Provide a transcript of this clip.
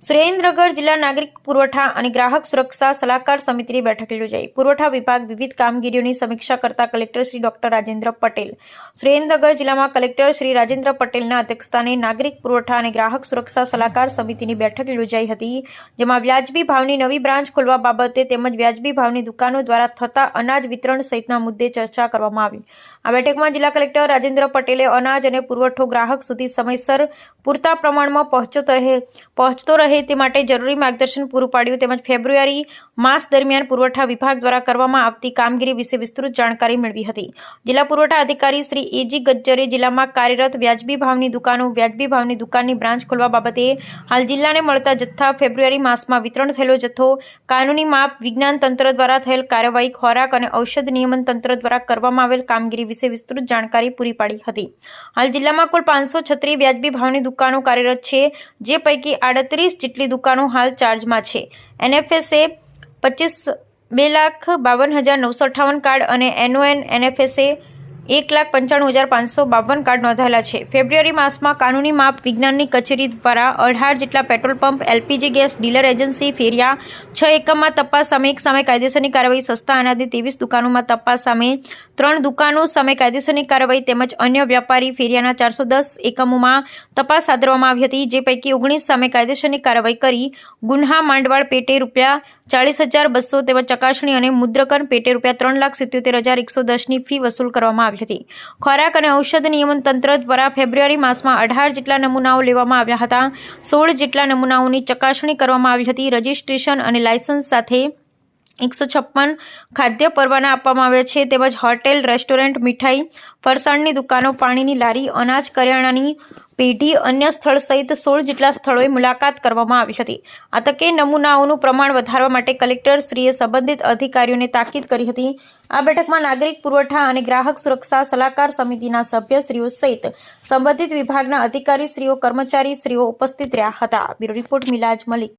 સુરેન્દ્રનગર જિલ્લા નાગરિક પુરવઠા અને ગ્રાહક સુરક્ષા સલાહકાર સમિતિની બેઠક યોજાઈ। પુરવઠા વિભાગ વિવિધ કામગીરીઓની સમીક્ષા કરતા કલેક્ટર શ્રી ડોક્ટર રાજેન્દ્ર પટેલ। સુરેન્દ્રનગર જિલ્લામાં કલેક્ટર શ્રી રાજેન્દ્ર પટેલના અધ્યક્ષસ્થાને નાગરિક પુરવઠા અને ગ્રાહક સુરક્ષા સલાહકાર સમિતિની બેઠક યોજાઈ હતી, જેમાં વ્યાજબી ભાવની નવી બ્રાન્ચ ખોલવા બાબતે તેમજ વ્યાજબી ભાવની દુકાનો દ્વારા થતા અનાજ વિતરણ સહિતના મુદ્દે ચર્ચા કરવામાં આવી। આ બેઠકમાં જિલ્લા કલેક્ટર રાજેન્દ્ર પટેલે અનાજ અને પુરવઠો ગ્રાહક સુધી સમયસર પૂરતા પ્રમાણમાં પહોંચતો રહે તે માટે જરૂરી માર્ગદર્શન પૂરું પાડ્યું તેમજ ફેબ્રુઆરી માસ દરમિયાન પુરવઠા વિભાગ દ્વારા કરવામાં આવતી કામગીરી વિશે વિસ્તૃત જાણકારી મેળવી હતી। જિલ્લા પુરવઠા અધિકારી શ્રી એજી ગજ્જરે જિલ્લામાં કાર્યરત વ્યાજબી ભાવની દુકાનો વ્યાજબી ભાવની દુકાનની બ્રાન્ચ ખોલવા બાબતે હાલ જિલ્લાને મળતા જથ્થા ફેબ્રુઆરી માસમાં વિતરણ થયેલો જથ્થો કાનૂની માપ વિજ્ઞાન તંત્ર દ્વારા થયેલ કાર્યવાહી ખોરાક અને ઔષધ નિયમન તંત્ર દ્વારા કરવામાં આવેલ કામગીરી વિશે વિસ્તૃત જાણકારી પૂરી પાડી હતી। હાલ જિલ્લામાં કુલ 536 વ્યાજબી ભાવની દુકાનો કાર્યરત છે, જે પૈકી 38 જેટલી દુકાનો હાલ ચાર્જમાં છે। NFSA 2,52,958 કાર્ડ અને NFSA 1,95,552 કાર્ડ નોંધાયેલા છે। ફેબ્રુઆરી માસમાં કાનૂની માપ વિજ્ઞાનની કચેરી દ્વારા 18 જેટલા petrol pump, LPG gas dealer agency, ફેરિયા 6 એકમમાં તપાસ સામે એક સામે કાયદેસરની કાર્યવાહી, સસ્તા અનાજની 23 દુકાનોમાં તપાસ સામે 3 દુકાનો સામે કાયદેસરની કાર્યવાહી તેમજ અન્ય વ્યાપારી ફેરિયાના 410 એકમોમાં તપાસ હાથ ધરવામાં આવી હતી, જે પૈકી 19 સામે કાયદેસરની કાર્યવાહી કરી ગુન્હા માંડવાળ પેટે ₹40,200 તેમજ ચકાસણી અને મુદ્રકન પેટે ₹3,77,110 ની ફી વસૂલ કરવામાં આવી હતી। ખોરાક અને ઔષધ નિયમન તંત્ર દ્વારા ફેબ્રુઆરી માસમાં 18 જેટલા નમૂનાઓ લેવામાં આવ્યા હતા। 16 જેટલા નમૂનાઓની ચકાસણી કરવામાં આવી હતી। રજિસ્ટ્રેશન અને લાયસન્સ સાથે 156 ખાદ્ય પરવાના આપવામાં આવ્યા છે તેમજ હોટેલ, રેસ્ટોરન્ટ, મીઠાઈ, ફરસાણની દુકાનો, પાણીની લારી, અનાજ કરિયાણાની પેઢી, અન્ય સ્થળ સહિત 16 જેટલા સ્થળોએ મુલાકાત કરવામાં આવી હતી। આ તકે નમૂનાઓનું પ્રમાણ વધારવા માટે કલેક્ટરશ્રીએ સંબંધિત અધિકારીઓને તાકીદ કરી હતી। આ બેઠકમાં નાગરિક પુરવઠા અને ગ્રાહક સુરક્ષા સલાહકાર સમિતિના સભ્યશ્રીઓ સહિત સંબંધિત વિભાગના અધિકારીશ્રીઓ, કર્મચારીશ્રીઓ ઉપસ્થિત રહ્યા હતા। Bureau report Milaj Malik.